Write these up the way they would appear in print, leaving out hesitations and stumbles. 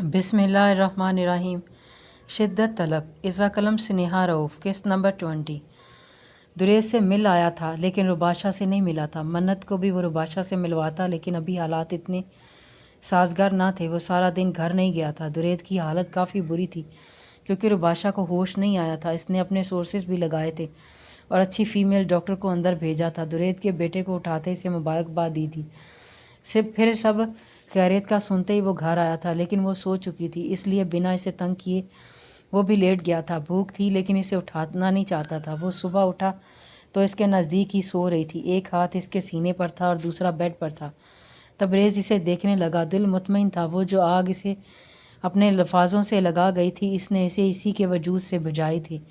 बिस्मिल्लाहिर्रहमानिर्रहीम। शिद्दत तलब इज़ा कलम स्नेहा रऊफ़। किस्त नंबर 20। दुरेज से मिल आया था लेकिन रुबाशा से नहीं मिला था। मन्नत को भी वो रुबाशा से मिलवाता लेकिन अभी हालात इतने साजगार ना थे। वो सारा दिन घर नहीं गया था। दुरेद की हालत काफ़ी बुरी थी क्योंकि रुबाशा को होश नहीं आया था। इसने अपने सोर्सेज भी लगाए थे और अच्छी फ़ीमेल डॉक्टर को अंदर भेजा था। दुरेद के बेटे को उठाते इसे मुबारकबाद दी थी। फिर सब खैरियत का सुनते ही वो घर आया था लेकिन वो सो चुकी थी, इसलिए बिना इसे तंग किए वो भी लेट गया था। भूख थी लेकिन इसे उठाना नहीं चाहता था। वो सुबह उठा तो इसके नज़दीक ही सो रही थी। एक हाथ इसके सीने पर था और दूसरा बेड पर था। तबरेज़ इसे देखने लगा। दिल मुतमईन था। वो जो आग इसे अपने लफाजों से लगा गई थी इसने इसे इसी के वजूद से बुझाई थी।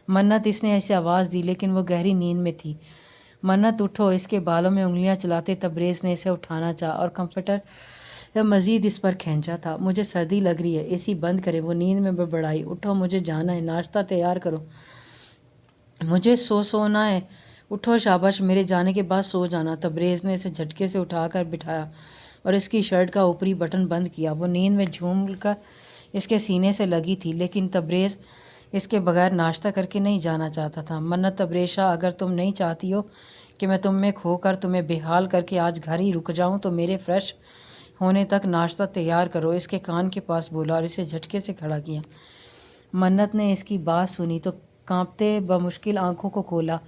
मन्नत, इसने इसे आवाज़ दी लेकिन वो गहरी नींद में थी। मन्नत उठो। इसके बालों में उंगलियां चलाते तबरेज़ ने इसे उठाना चाहा और कंफर्टर मज़ीद इस पर खींचा था। मुझे सर्दी लग रही है, एसी बंद करे। वो नींद में बड़बड़ाई। उठो, मुझे जाना है, नाश्ता तैयार करो, मुझे सोना है। उठो, शाबाश, मेरे जाने के बाद सो जाना। तबरेज़ ने इसे झटके से उठाकर बिठाया और इसकी शर्ट का ऊपरी बटन बंद किया। वो नींद में झूम कर इसके सीने से लगी थी लेकिन तबरेज़ इसके बगैर नाश्ता करके नहीं जाना चाहता था। मन्नत, तबरेशा, अगर तुम नहीं चाहती हो कि मैं तुम में खो कर तुम्हें बेहाल करके आज घर ही रुक जाऊं तो मेरे फ्रेश होने तक नाश्ता तैयार करो, इसके कान के पास बोला और इसे झटके से खड़ा किया। मन्नत ने इसकी बात सुनी तो कांपते बमुश्किल आंखों को खोला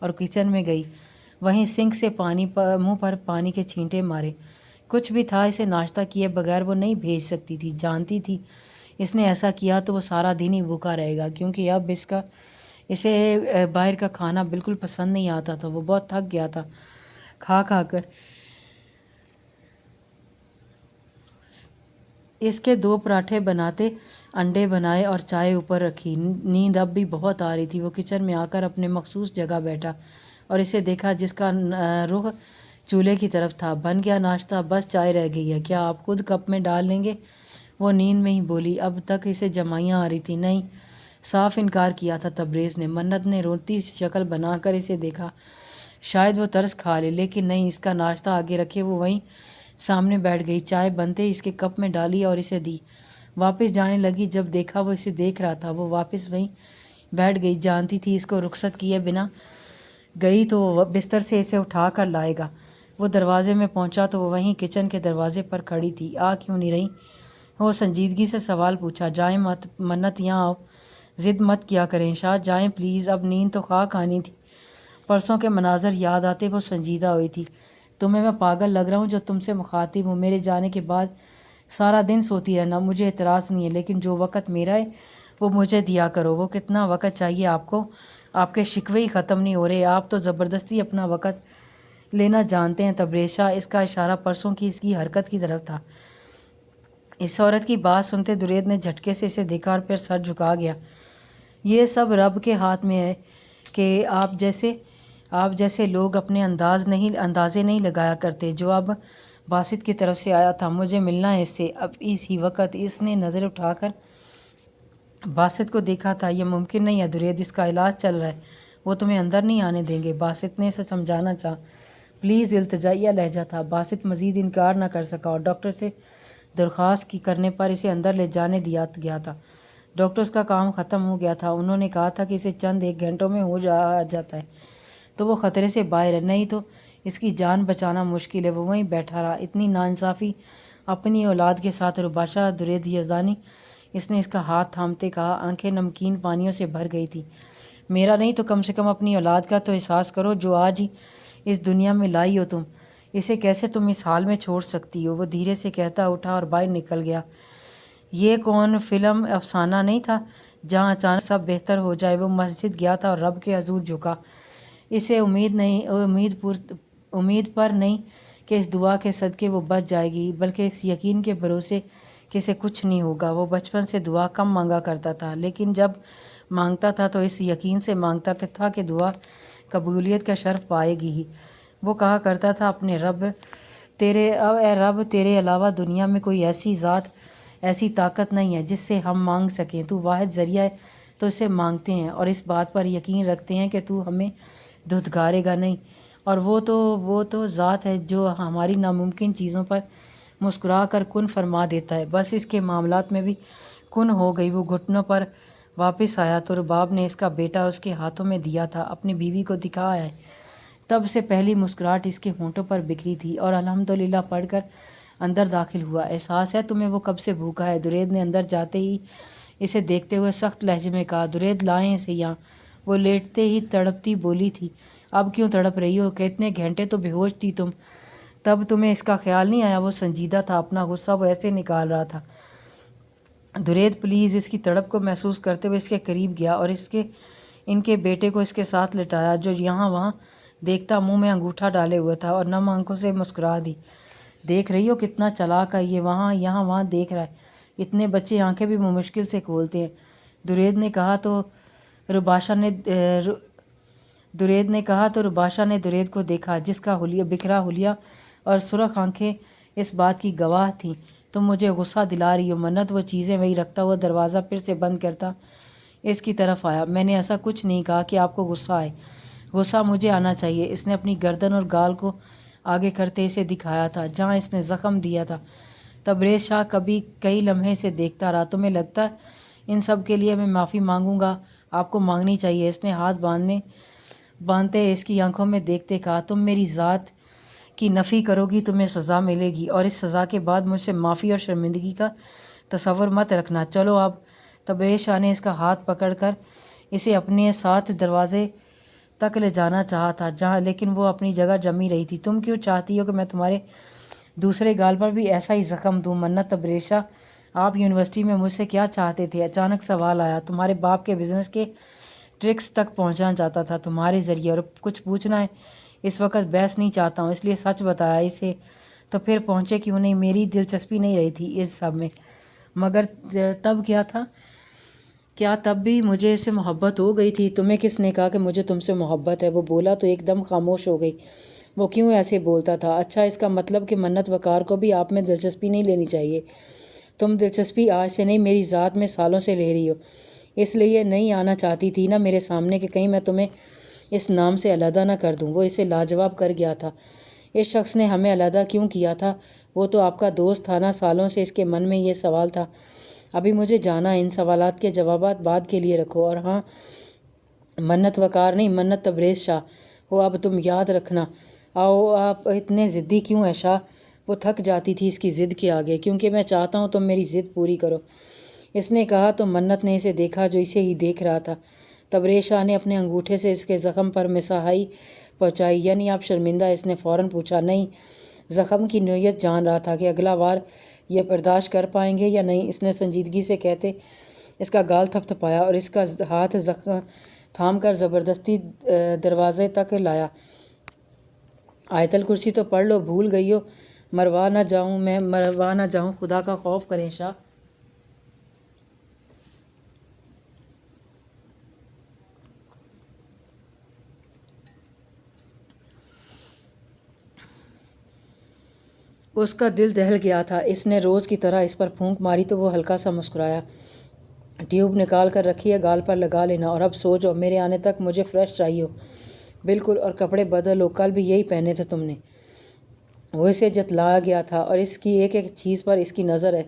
और किचन में गई। वहीं सिंक से मुंह पर पानी के छींटे मारे। कुछ भी था, इसे नाश्ता किए बगैर वो नहीं भेज सकती थी। जानती थी इसने ऐसा किया तो वो सारा दिन ही भूखा रहेगा क्योंकि अब इसे बाहर का खाना बिल्कुल पसंद नहीं आता था। वो बहुत थक गया था खा कर। इसके 2 पराठे बनाते, अंडे बनाए और चाय ऊपर रखी। नींद अब भी बहुत आ रही थी। वो किचन में आकर अपने मखसूस जगह बैठा और इसे देखा जिसका रुख चूल्हे की तरफ था। बन गया नाश्ता, बस चाय रह गई है, क्या आप खुद कप में डाल लेंगे? वो नींद में ही बोली। अब तक इसे जमाइयाँ आ रही थी। नहीं, साफ इनकार किया था तबरेज़ ने। मन्नत ने रोती शक्ल बनाकर इसे देखा, शायद वो तरस खा ले, लेकिन नहीं। इसका नाश्ता आगे रखे वो वहीं सामने बैठ गई। चाय बनते ही इसके कप में डाली और इसे दी। वापस जाने लगी। जब देखा वो इसे देख रहा था वो वापस वहीं बैठ गई। जानती थी इसको रुखसत किए बिना गई तो वो बिस्तर से इसे उठा कर लाएगा। वो दरवाजे में पहुंचा तो वो वहीं किचन के दरवाजे पर खड़ी थी। आ क्यों नहीं रही? वो संजीदगी से सवाल पूछा। जाएं मत मन्नत, यहाँ आओ, ज़िद मत किया करें। शाह, जाएं प्लीज़, अब नींद तो खाक आनी थी। परसों के मनाजर याद आते वो संजीदा हुई थी। तुम्हें मैं पागल लग रहा हूँ जो तुमसे मुखातिब हूँ? मेरे जाने के बाद सारा दिन सोती रहना, मुझे एतराज़ नहीं है, लेकिन जो वक़्त मेरा है वो मुझे दिया करो। वो कितना वक़्त चाहिए आपको? आपके शिकवे ही ख़त्म नहीं हो रहे। आप तो ज़बरदस्ती अपना वक़्त लेना जानते हैं। तबरेशा, इसका इशारा परसों की इसकी हरकत की तरफ था। इस औरत की बात सुनते दुरेद ने झटके से इसे देखा और फिर सर झुका गया। ये सब रब के हाथ में है कि आप जैसे लोग अपने अंदाज़े नहीं लगाया करते। जो अब बासित की तरफ से आया था, मुझे मिलना है इससे अब इसी वक्त। इसने नज़र उठाकर बासित को देखा था। यह मुमकिन नहीं है दुरेद, इसका इलाज चल रहा है, वो तुम्हें अंदर नहीं आने देंगे। बासित ने इसे समझाना चाहा। प्लीज़, इल्तिजाइया लहजा था। बासित मज़ीद इनकार न कर सका और डॉक्टर से दरख्वास्त की करने पर इसे अंदर ले जाने दिया गया था। डॉक्टर्स का काम ख़त्म हो गया था। उन्होंने कहा था कि इसे चंद 1 घंटों में जाता है तो वो ख़तरे से बाहर है, नहीं तो इसकी जान बचाना मुश्किल है। वो वहीं बैठा रहा। इतनी नाइंसाफ़ी अपनी औलाद के साथ। रुबाशा दुरेद यज़ानी, इसने इसका हाथ थामते कहा। आंखें नमकीन पानियों से भर गई थी। मेरा नहीं तो कम से कम अपनी औलाद का तो एहसास करो जो आज ही इस दुनिया में लाई हो तुम। इसे कैसे तुम इस हाल में छोड़ सकती हो? वो धीरे से कहता उठा और बाहर निकल गया। ये कौन फिल्म अफसाना नहीं था जहाँ अचानक सब बेहतर हो जाए? वो मस्जिद गया था और रब के हजूर झुका। इसे उम्मीद पर नहीं कि इस दुआ के सदके वो बच जाएगी, बल्कि इस यकीन के भरोसे कि इसे कुछ नहीं होगा। वो बचपन से दुआ कम मांगा करता था, लेकिन जब मांगता था तो इस यकीन से मांगता था कि दुआ कबूलियत का शर्फ पाएगी ही। वो कहा करता था अपने रब, ए रब, तेरे अलावा दुनिया में कोई ऐसी ज़ात, ऐसी ताकत नहीं है जिससे हम मांग सकें। तू वाहिद ज़रिया है तो इसे मांगते हैं और इस बात पर यकीन रखते हैं कि तू हमें धुतकारेगा नहीं। और वो तो ज़ात है जो हमारी नामुमकिन चीज़ों पर मुस्कुरा कर कुन फरमा देता है। बस इसके मामलात में भी कुन हो गई। वो घुटनों पर वापस आया तो रुबाब ने इसका बेटा उसके हाथों में दिया था, अपनी बीवी को दिखाया है। तब से पहली मुस्कुराहट इसके होंठों पर बिखरी थी और अल्हम्दुलिल्लाह पढ़कर अंदर दाखिल हुआ। एहसास है तुम्हें वो कब से भूखा है? दुरेद ने अंदर जाते ही इसे देखते हुए सख्त लहजे में कहा। दुरेद, लाएं इसे यहाँ। वो लेटते ही तड़पती बोली थी। अब क्यों तड़प रही हो? कितने घंटे तो बेहोश थी तुम, तब तुम्हें इसका ख्याल नहीं आया? वो संजीदा था, अपना गुस्सा वो ऐसे निकाल रहा था। दुरेद प्लीज़। इसकी तड़प को महसूस करते हुए इसके करीब गया और इनके बेटे को इसके साथ लिटाया, जो यहाँ वहाँ देखता मुंह में अंगूठा डाले हुए था, और नम आंखों से मुस्कुरा दी। देख रही हो कितना चालाक है ये, वहाँ यहाँ वहाँ देख रहा है। इतने बच्चे आंखें भी मुश्किल से खोलते हैं। दुरेद ने कहा तो रुबाशा ने दुरेद को देखा, जिसका बिखरा हुलिया और सुरख आंखें इस बात की गवाह थीं। तुम मुझे गुस्सा दिला रही हो मन्नत। वो चीज़ें वही रखता हुआ दरवाज़ा फिर से बंद करता इसकी तरफ आया। मैंने ऐसा कुछ नहीं कहा कि आपको गुस्सा आए। गुस्सा मुझे आना चाहिए। इसने अपनी गर्दन और गाल को आगे करते इसे दिखाया था जहाँ इसने ज़ख्म दिया था। तबरेज़ शाह कई लम्हे से देखता रहा। तुम्हें लगता है इन सब के लिए मैं माफ़ी मांगूंगा? आपको मांगनी चाहिए। इसने हाथ बांधते इसकी आंखों में देखते कहा, तुम मेरी ज़ात की नफ़ी करोगी, तुम्हें सज़ा मिलेगी, और इस सज़ा के बाद मुझसे माफ़ी और शर्मिंदगी का तसव्वुर मत रखना। चलो अब। तबरेज़ शाह ने इसका हाथ पकड़कर इसे अपने साथ दरवाजे तक ले जाना चाहा था, लेकिन वो अपनी जगह जमी रही थी। तुम क्यों चाहती हो कि मैं तुम्हारे दूसरे गाल पर भी ऐसा ही ज़ख्म दूँ? मन्नत, तबरेज़ शाह, आप यूनिवर्सिटी में मुझसे क्या चाहते थे? अचानक सवाल आया। तुम्हारे बाप के बिज़नेस के ट्रिक्स तक पहुंचना चाहता था तुम्हारे ज़रिए, और कुछ पूछना है? इस वक्त बहस नहीं चाहता हूँ, इसलिए सच बताया इसे। तो फिर पहुँचे क्यों नहीं? मेरी दिलचस्पी नहीं रही थी इस सब में। मगर तब क्या था? क्या तब भी मुझे इससे मोहब्बत हो गई थी? तुम्हें किसने कहा कि मुझे तुमसे मोहब्बत है? वो बोला तो एकदम खामोश हो गई। वो क्यों ऐसे बोलता था? अच्छा, इसका मतलब कि मन्नत वकार को भी आप में दिलचस्पी नहीं लेनी चाहिए। तुम दिलचस्पी आज से नहीं, मेरी ज़ात में सालों से ले रही हो। इसलिए नहीं आना चाहती थी ना मेरे सामने कि कहीं मैं तुम्हें इस नाम से अलहदा ना कर दूँ। वो इसे लाजवाब कर गया था। इस शख्स ने हमें अलहदा क्यों किया था? वो तो आपका दोस्त था ना। सालों से इसके मन में ये सवाल था। अभी मुझे जाना है। इन सवालात के जवाबात बाद के लिए रखो। और हाँ, मन्नत वकार नहीं, मन्नत तबरेज़ शाह हो। अब तुम याद रखना। आओ, आप इतने ज़िद्दी क्यों हैं शाह? वो थक जाती थी इसकी ज़िद के आगे। क्योंकि मैं चाहता हूँ तुम मेरी ज़िद पूरी करो, इसने कहा। तो मन्नत ने इसे देखा जो इसे ही देख रहा था। तबरेज़ शाह ने अपने अंगूठे से इसके ज़ख्म पर मिसाहाई पहुँचाई। यानी आप शर्मिंदा? इसने फ़ौरन पूछा। नहीं, ज़ख्म की नोयत जान रहा था कि अगला बार यह बर्दाश्त कर पाएंगे या नहीं। इसने संजीदगी से कहते इसका गाल थपथपाया और इसका हाथ थाम कर ज़बरदस्ती दरवाजे तक लाया। आयतल कुर्सी तो पढ़ लो, भूल गई हो? मरवा ना जाऊँ, खुदा का खौफ करें शाह। उसका दिल दहल गया था। इसने रोज़ की तरह इस पर फूंक मारी तो वो हल्का सा मुस्कुराया। ट्यूब निकाल कर रखी है, गाल पर लगा लेना, और अब सो जाओ। मेरे आने तक मुझे फ्रेश चाहिए हो। बिल्कुल, और कपड़े बदल लो, कल भी यही पहने थे तुमने। वो इसे जतलाया गया था और इसकी एक एक चीज़ पर इसकी नज़र है।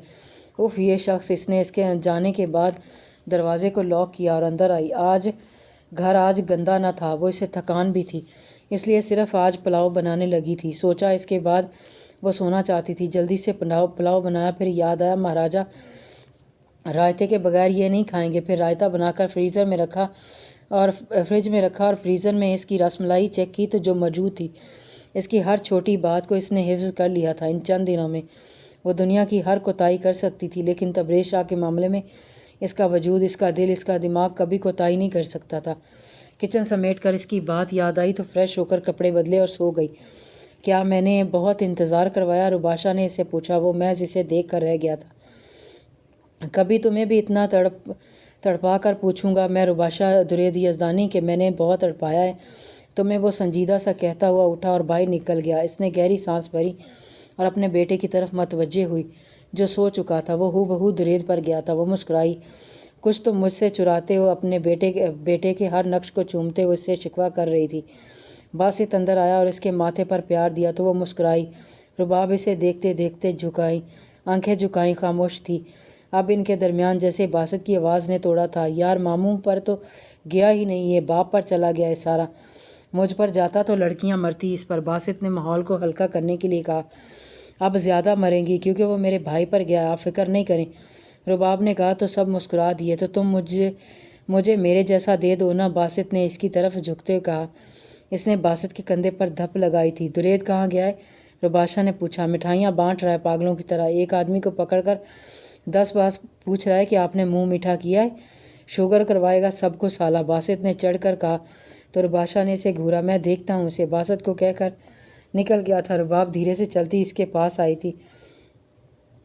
उफ, ये शख्स। इसने इसके जाने के बाद दरवाजे को लॉक किया और अंदर आई। आज गंदा न था। वो इसे थकान भी थी, इसलिए सिर्फ आज पुलाव बनाने लगी थी। सोचा इसके बाद वो सोना चाहती थी। जल्दी से पुलाव बनाया। फिर याद आया महाराजा रायते के बगैर ये नहीं खाएंगे। फिर रायता बनाकर फ्रिज में रखा और फ्रीज़र में इसकी रसमलाई चेक की तो जो मौजूद थी। इसकी हर छोटी बात को इसने हिफ्ज़ कर लिया था। इन चंद दिनों में वो दुनिया की हर कोताही कर सकती थी, लेकिन तबरेज़ शाह के मामले में इसका वजूद, इसका दिल, इसका दिमाग कभी कोताही नहीं कर सकता था। किचन समेट कर इसकी बात याद आई तो फ्रेश होकर कपड़े बदले और सो गई। क्या मैंने बहुत इंतज़ार करवाया? रुबाशा ने इससे पूछा। वो महज इसे देख कर रह गया था। कभी तुम्हें भी इतना तड़पा कर पूछूंगा मैं, रुबाशा दुरेद यज़दानी, कि मैंने बहुत तड़पाया है तुम्हें? वो संजीदा सा कहता हुआ उठा और बाहर निकल गया। इसने गहरी सांस भरी और अपने बेटे की तरफ मतवज्जे हुई जो सो चुका था। वो हूबहू दुरेद पर गया था। वो मुस्कुराई। कुछ तो मुझसे चुराते हो? अपने बेटे के हर नक्श को चूमते हुए इससे शिकवा कर रही थी। बासित अंदर आया और इसके माथे पर प्यार दिया तो वो मुस्कुराई। रुबाब इसे देखते देखते आंखें झुकाई खामोश थी। अब इनके दरमियान जैसे बासित की आवाज़ ने तोड़ा था। यार मामू पर तो गया ही नहीं, ये बाप पर चला गया है सारा। मुझ पर जाता तो लड़कियां मरती इस पर। बासित ने माहौल को हल्का करने के लिए कहा। अब ज़्यादा मरेंगी क्योंकि वो मेरे भाई पर गया, आप फिक्र नहीं करें। रुबाब ने कहा तो सब मुस्कुरा दिए। तो तुम मुझे मेरे जैसा दे दो ना, बासित ने इसकी तरफ झुकते हुए कहा। इसने बासित के कंधे पर धप लगाई थी। दुरेद कहाँ गया है? रुबाशा ने पूछा। मिठाइयाँ बांट रहा है पागलों की तरह। एक आदमी को पकड़कर 10 बार पूछ रहा है कि आपने मुंह मीठा किया है। शुगर करवाएगा सबको साला, बासित ने चढ़कर कहा। तो रुबाशा ने इसे घूरा। मैं देखता हूँ इसे, बासित को कहकर निकल गया था। रुबाब धीरे से चलती इसके पास आई थी।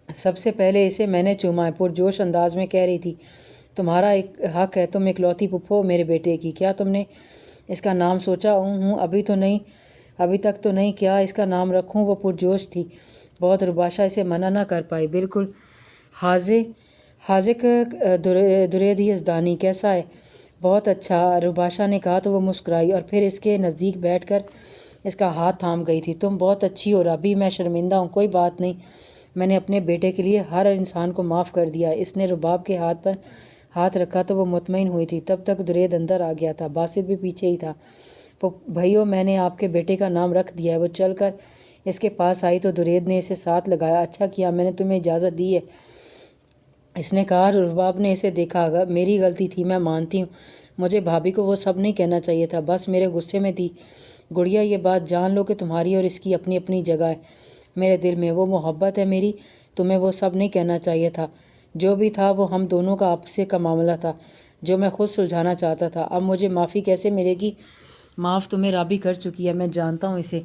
सबसे पहले इसे मैंने चूमा है, पुरजोश अंदाज में कह रही थी। तुम्हारा एक हक है, तुम इकलौती पुप्पो हो मेरे बेटे की। क्या तुमने इसका नाम सोचा? हूँ अभी तक तो नहीं। क्या इसका नाम रखूँ? वो पुरजोश थी बहुत। रुबाशा इसे मना ना कर पाई। बिल्कुल। हाजिक दुरेद यज़दानी कैसा है? बहुत अच्छा, रुबाशा ने कहा। तो वो मुस्कुराई और फिर इसके नज़दीक बैठकर इसका हाथ थाम गई थी। तुम बहुत अच्छी हो रबी, मैं शर्मिंदा हूँ। कोई बात नहीं, मैंने अपने बेटे के लिए हर इंसान को माफ़ कर दिया। इसने रुबाब के हाथ पर हाथ रखा तो वो मुतमईन हुई थी। तब तक दुरेद अंदर आ गया था। बासित भी पीछे ही था। भैया मैंने आपके बेटे का नाम रख दिया है। वो चल कर इसके पास आई तो दुरेद ने इसे साथ लगाया। अच्छा किया, मैंने तुम्हें इजाज़त दी है, इसने कहा। रुबाब ने इसे देखा। मेरी गलती थी, मैं मानती हूँ। मुझे भाभी को वो सब नहीं कहना चाहिए था, बस मेरे गुस्से में थी। गुड़िया ये बात जान लो कि तुम्हारी और इसकी अपनी अपनी जगह है मेरे दिल में। वो मोहब्बत है मेरी, तुम्हें वो सब नहीं कहना चाहिए था। जो भी था वो हम दोनों का आपसे का मामला था जो मैं खुद सुलझाना चाहता था। अब मुझे माफ़ी कैसे मिलेगी? माफ़ तुम्हें राबी कर चुकी है, मैं जानता हूँ इसे,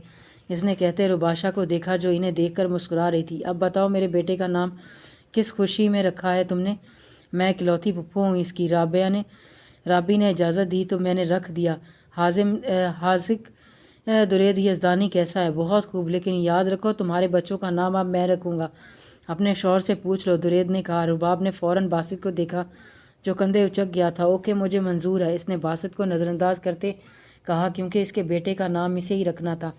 इसने कहते रुबाशा को देखा जो इन्हें देखकर मुस्कुरा रही थी। अब बताओ मेरे बेटे का नाम किस खुशी में रखा है तुमने? मैं इकलौती पुप्पो हूँ इसकी। राबी ने इजाज़त दी तो मैंने रख दिया। हाजिक दुरेद यज़दानी कैसा है? बहुत खूब, लेकिन याद रखो तुम्हारे बच्चों का नाम अब मैं रखूँगा। अपने शौहर से पूछ लो, दुरेद ने कहा। रुबाब ने फ़ौरन बासित को देखा जो कंधे उचक गया था। ओके, मुझे मंजूर है, इसने बासित को नज़रअंदाज करते कहा, क्योंकि इसके बेटे का नाम इसे ही रखना था।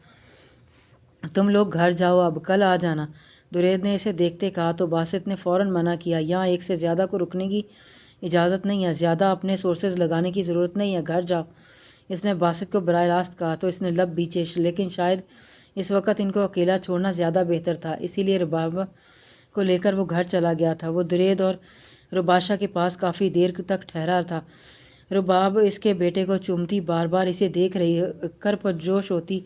तुम लोग घर जाओ, अब कल आ जाना, दुरेद ने इसे देखते कहा। तो बासित ने फ़ौरन मना किया। यहाँ एक से ज़्यादा को रुकने की इजाज़त नहीं है, ज़्यादा अपने सोर्सेज लगाने की ज़रूरत नहीं है, घर जाओ, इसने बासित को बराह रास्त कहा। तो इसने लब बीचे, लेकिन शायद इस वक्त इनको अकेला छोड़ना ज़्यादा बेहतर था, इसीलिए रुबाब को लेकर वो घर चला गया था। वो दुरेद और रुबाशा के पास काफ़ी देर तक ठहरा था। रुबाब इसके बेटे को चूमती, बार बार इसे देख रही कर पुरजोश होती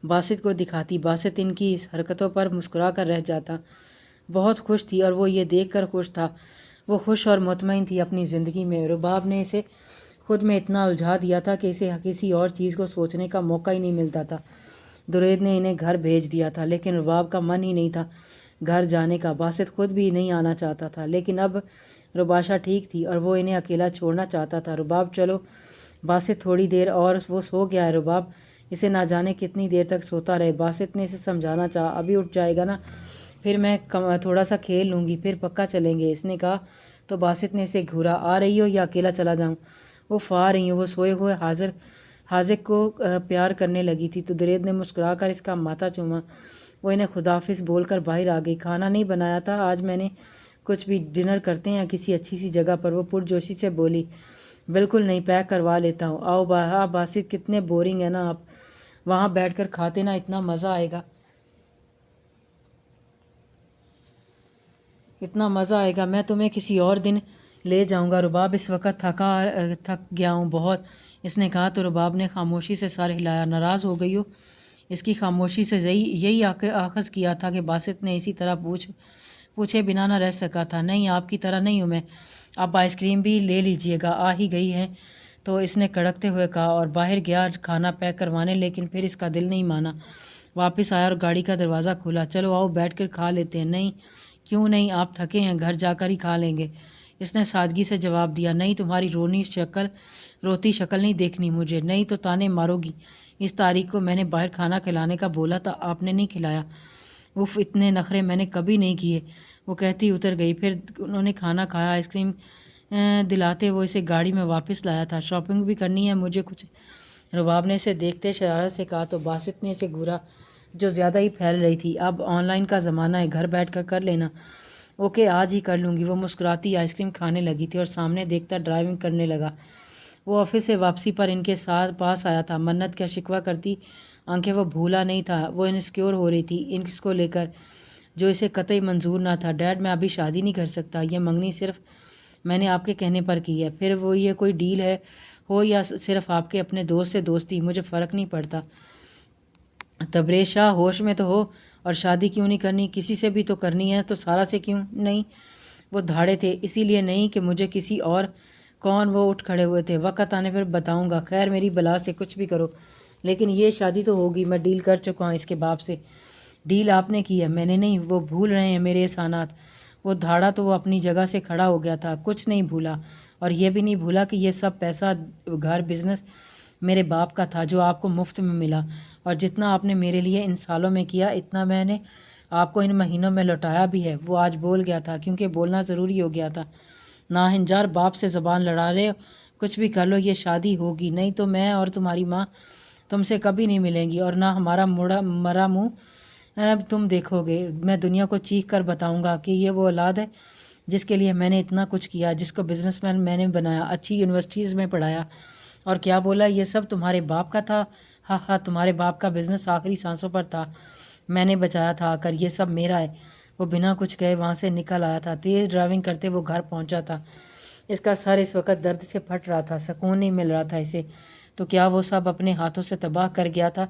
बासित को दिखाती। बासित इनकी इस हरकतों पर मुस्कुरा कर रह जाता। बहुत खुश थी और वो ये देख कर खुश था। वो खुश और मुतमईन थी अपनी ज़िंदगी में। रुबाब ने इसे खुद में इतना उलझा दिया था कि इसे किसी और चीज़ को सोचने का मौका ही नहीं मिलता था। दुरेद ने इन्हें घर भेज दिया था, लेकिन रुबाब का मन ही नहीं था घर जाने का। बासित खुद भी नहीं आना चाहता था, लेकिन अब रुबाशा ठीक थी और वो इन्हें अकेला छोड़ना चाहता था। रुबाब चलो, बासित थोड़ी देर और, वो सो गया है रुबाब, इसे ना जाने कितनी देर तक सोता रहे। बासित ने इसे समझाना चाहा। अभी उठ जाएगा ना, फिर मैं थोड़ा सा खेल लूँगी, फिर पक्का चलेंगे, इसने कहा। तो बासित ने इसे घूरा। आ रही हो या अकेला चला जाऊँ? वो आ रही हूँ। वो सोए हुए हाजिक को प्यार करने लगी थी। तो दुरेद ने मुस्कुरा कर इसका माथा चूमा। वो इन्हें खुदाफिज बोलकर बाहर आ गई। खाना नहीं बनाया था आज मैंने, कुछ भी, डिनर करते हैं किसी अच्छी सी जगह पर, वो पुरजोशी से बोली। बिल्कुल नहीं, पैक करवा लेता हूँ। आओ बासित, कितने बोरिंग है ना आप, वहाँ बैठकर खाते ना, इतना मज़ा आएगा, इतना मज़ा आएगा। मैं तुम्हें किसी और दिन ले जाऊंगा। रुबाब इस वक्त थक गया हूँ बहुत, इसने कहा। तो रुबाब ने खामोशी से सर हिलाया। नाराज़ हो गई हो? इसकी खामोशी से यही आखज़ किया था कि बासित ने इसी तरह पूछे बिना ना रह सका था। नहीं, आपकी तरह नहीं हूँ मैं। आप आइसक्रीम भी ले लीजिएगा, आ ही गई है, तो इसने कड़कते हुए कहा और बाहर गया खाना पैक करवाने, लेकिन फिर इसका दिल नहीं माना। वापस आया और गाड़ी का दरवाज़ा खोला। चलो आओ बैठकर खा लेते हैं। नहीं, क्यों नहीं, आप थके हैं, घर जाकर ही खा लेंगे, इसने सादगी से जवाब दिया। नहीं, तुम्हारी रोती शक्ल नहीं देखनी मुझे, नहीं तो ताने मारोगी। इस तारीख को मैंने बाहर खाना खिलाने का बोला था, आपने नहीं खिलाया। उफ, इतने नखरे मैंने कभी नहीं किए, वो कहती उतर गई। फिर उन्होंने खाना खाया। आइसक्रीम दिलाते वो इसे गाड़ी में वापस लाया था। शॉपिंग भी करनी है मुझे कुछ, रुबाब ने इसे देखते शरारत से कहा। तो बासित ने इसे घूरा। जो ज़्यादा ही फैल रही थी। अब ऑनलाइन का ज़माना है, घर बैठ कर लेना। ओके, आज ही कर लूँगी। वो मुस्कुराती आइसक्रीम खाने लगी थी और सामने देखता ड्राइविंग करने लगा। वो ऑफिस से वापसी पर इनके साथ पास आया था। मन्नत क्या शिकवा करती आंखें वो भूला नहीं था। वो इनसिक्योर हो रही थी इसको लेकर, जो इसे कतई मंजूर ना था। डैड, मैं अभी शादी नहीं कर सकता। ये मंगनी सिर्फ मैंने आपके कहने पर की है। फिर वो ये कोई डील है हो या सिर्फ आपके अपने दोस्त से दोस्ती, मुझे फ़र्क नहीं पड़ता। तबरेज़ शाह, होश में तो हो। और शादी क्यों नहीं करनी? किसी से भी तो करनी है, तो सारा से क्यों नहीं? वो धाड़े थे, इसीलिए नहीं कि मुझे किसी और। कौन? वो उठ खड़े हुए थे। वक़्त आने पर बताऊंगा। खैर, मेरी बला से कुछ भी करो, लेकिन ये शादी तो होगी। मैं डील कर चुका हूँ इसके बाप से। डील आपने की है, मैंने नहीं। वो भूल रहे हैं मेरे एहसानात। वो धाड़ा तो वो अपनी जगह से खड़ा हो गया था। कुछ नहीं भूला, और ये भी नहीं भूला कि ये सब पैसा, घर, बिजनेस मेरे बाप का था, जो आपको मुफ्त में मिला। और जितना आपने मेरे लिए इन सालों में किया, इतना मैंने आपको इन महीनों में लौटाया भी है। वो आज बोल गया था, क्योंकि बोलना ज़रूरी हो गया था। ना हिंजार, बाप से ज़बान लड़ा रहे हो। कुछ भी कर लो, ये शादी होगी। नहीं तो मैं और तुम्हारी माँ तुमसे कभी नहीं मिलेंगी, और ना हमारा मरा मुँह तुम देखोगे। मैं दुनिया को चीख कर बताऊंगा कि ये वो औलाद है जिसके लिए मैंने इतना कुछ किया, जिसको बिजनेसमैन मैंने बनाया, अच्छी यूनिवर्सिटीज़ में पढ़ाया। और क्या बोला? ये सब तुम्हारे बाप का था। हाँ हाँ, तुम्हारे बाप का बिजनेस आखिरी सांसों पर था, मैंने बचाया था आकर। ये सब मेरा है। वो बिना कुछ कहे वहाँ से निकल आया था। तेज़ ड्राइविंग करते वो घर पहुँचा था। इसका सर इस वक्त दर्द से फट रहा था, सुकून नहीं मिल रहा था इसे। तो क्या वो सब अपने हाथों से तबाह कर गया था?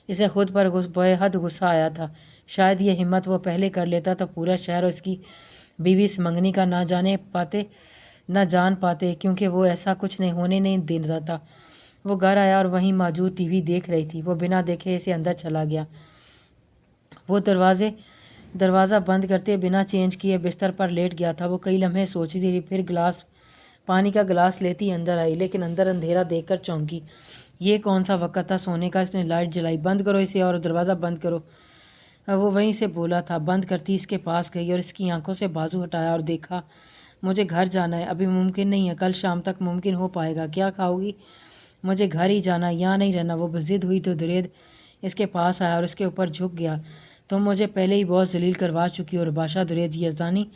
इसे खुद पर बेहद गुस्सा आया था। शायद ये हिम्मत वो पहले कर लेता तो पूरा शहर और इसकी बीवी इस मंगनी का ना जान पाते, क्योंकि वो ऐसा कुछ नहीं होने नहीं देता था। वो घर आया और वहीं मौजूद टीवी देख रही थी। वो बिना देखे इसे अंदर चला गया। वो दरवाज़ा बंद करते बिना चेंज किए बिस्तर पर लेट गया था। वो कई लम्हे सोचती रही, फिर पानी का गिलास लेती अंदर आई, लेकिन अंदर अंधेरा देखकर चौंकी। ये कौन सा वक्त था सोने का? इसने लाइट जलाई। बंद करो इसे, और दरवाज़ा बंद करो। वो वहीं से बोला था। बंद करती इसके पास गई और इसकी आंखों से बाजू हटाया और देखा। मुझे घर जाना है। अभी मुमकिन नहीं है, कल शाम तक मुमकिन हो पाएगा। क्या खाओगी? मुझे घर ही जाना, यहाँ नहीं रहना। वो ज़िद हुई तो दुरेद इसके पास आया और इसके ऊपर झुक गया। तुम मुझे पहले ही बहुत जलील करवा चुकी हो रबाशा। दुरेद यज़दानी,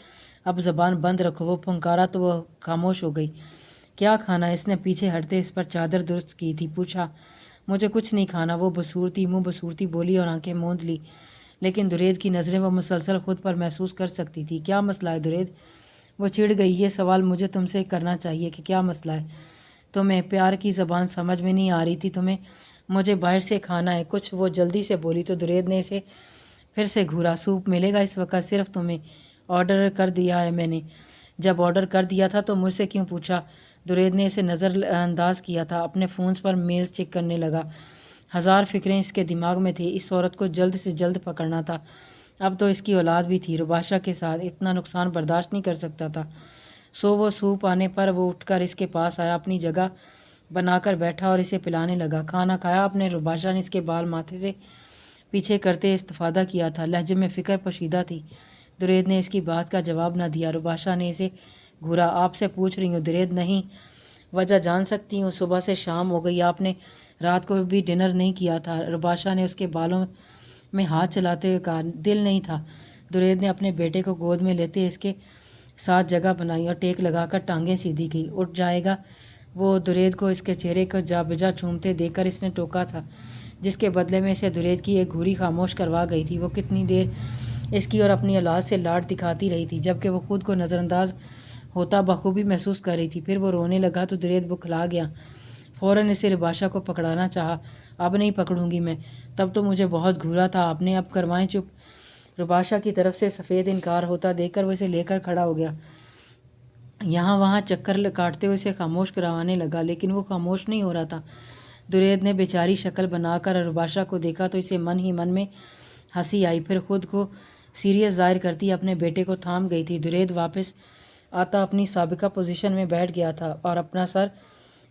अब ज़बान बंद रखो। वो फंकारा तो वह खामोश हो गई। क्या खाना है? इसने पीछे हटते इस पर चादर दुरुस्त की थी पूछा। मुझे कुछ नहीं खाना। वो मुँह बसूरती बोली और आंखें मूंद ली। लेकिन दुरेद की नज़रें वो मुसलसल खुद पर महसूस कर सकती थी। क्या मसला है दुरेद? वो चिढ़ गई। ये सवाल मुझे तुमसे करना चाहिए कि क्या मसला है। तुम्हें प्यार की ज़बान समझ में नहीं आ रही थी तुम्हें? मुझे बाहर से खाना है कुछ। वो जल्दी से बोली तो दुरेद ने इसे फिर से घूरा। सूप मिलेगा इस वक्त? सिर्फ तुम्हें। ऑर्डर कर दिया है मैंने। जब ऑर्डर कर दिया था तो मुझसे क्यों पूछा? दुरेद ने इसे नज़रअंदाज किया था। अपने फ़ोन्स पर मेल्स चेक करने लगा। हज़ार फिक्रें इसके दिमाग में थी। इस औरत को जल्द से जल्द पकड़ना था। अब तो इसकी औलाद भी थी। रुबाशा के साथ इतना नुकसान बर्दाश्त नहीं कर सकता था। वो सूप आने पर वो उठकर इसके पास आया, अपनी जगह बनाकर बैठा और इसे पिलाने लगा। खाना खाया आपने? रुबाशा ने इसके बाल माथे से पीछे करते इस्तिफादा किया था। लहजे में फ़िक्र पोशीदा थी। दुरेद ने इसकी बात का जवाब न दिया। रुबाशा ने इसे घूरा। आपसे पूछ रही हूँ दुरेद। नहीं। वजह जान सकती हूँ? सुबह से शाम हो गई, आपने रात को भी डिनर नहीं किया था। रुबाशा ने उसके बालों में हाथ चलाते हुए कहा। दिल नहीं था। दुरेद ने अपने बेटे को गोद में लेते इसके साथ जगह बनाई और टेक लगाकर टांगें सीधी की। उठ जाएगा वो? दुरेद को इसके चेहरे को जाबिजा चूमते देखकर इसने टोका था, जिसके बदले में इसे दुरेद की एक घूरी खामोश करवा गई थी। वो कितनी देर इसकी और अपनी औलाद से लाड दिखाती रही थी, जबकि वो खुद को नज़रअंदाज होता बखूबी महसूस कर रही थी। फिर वो रोने लगा तो दुरेद बुखला गया। फ़ौरन इसे रुबाशा को पकड़ाना चाहा। अब नहीं पकड़ूंगी मैं। तब तो मुझे बहुत घूरा था आपने। अब करवाएं चुप। रुबाशा की तरफ से सफ़ेद इनकार होता देखकर वो इसे लेकर खड़ा हो गया। यहाँ वहाँ चक्कर काटते हुए इसे खामोश करवाने लगा, लेकिन वो खामोश नहीं हो रहा था। दुरेद ने बेचारी शक्ल बनाकर रुबाशा को देखा तो इसे मन ही मन में हंसी आई। फिर खुद को सीरियस जाहिर करती अपने बेटे को थाम गई थी। दुरेद वापस आता अपनी साबिका पोजीशन में बैठ गया था और अपना सर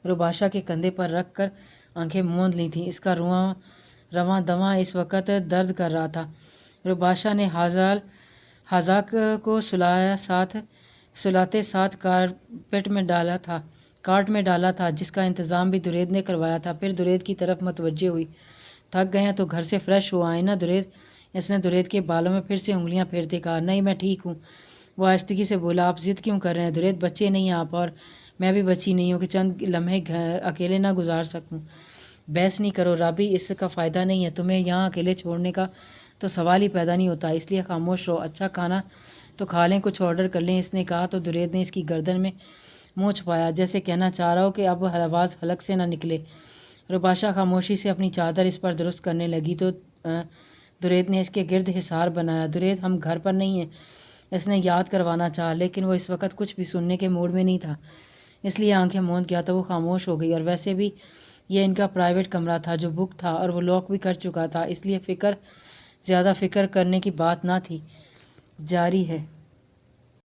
रुबाशा के कंधे पर रख कर आंखें मूंद ली थीं। इसका रवां दवां इस वक्त दर्द कर रहा था। रुबाशा ने हाजाक को सुलाते साथ कार्ट में डाला था, जिसका इंतज़ाम भी दुरेद ने करवाया था। फिर दुरेद की तरफ मुतवज्जे हुई थक गए हैं तो घर से फ्रेश हो आए ना दुरेद। इसने दुरेद के बालों में फिर से उंगलियां फेरते कहा, नहीं मैं ठीक हूँ। वो आहिस्तगी से बोला, आप जिद क्यों कर रहे हैं दुरेद, बच्चे नहीं आप और मैं भी बच्ची नहीं हूँ कि चंद लम्हे अकेले ना गुजार सकूँ। बहस नहीं करो राबी, इसका फ़ायदा नहीं है, तुम्हें यहाँ अकेले छोड़ने का तो सवाल ही पैदा नहीं होता, इसलिए खामोश रहो। अच्छा खाना तो खा लें, कुछ ऑर्डर कर लें, इसने कहा तो दुरेद ने इसकी गर्दन में मुँह छुपाया, जैसे कहना चाह रहा हो कि अब आवाज़ हलक से ना निकले। रुबाशा खामोशी से अपनी चादर इस पर दुरुस्त करने लगी तो दुरेद ने इसके गिर्द हिसार बनाया। दुरेद, हम घर पर नहीं हैं, इसने याद करवाना चाहा, लेकिन वो इस वक्त कुछ भी सुनने के मूड में नहीं था, इसलिए आंखें मूंद गया तो वो खामोश हो गई। और वैसे भी ये इनका प्राइवेट कमरा था जो बुक था और वो लॉक भी कर चुका था, इसलिए ज़्यादा फिक्र करने की बात ना थी। जारी है।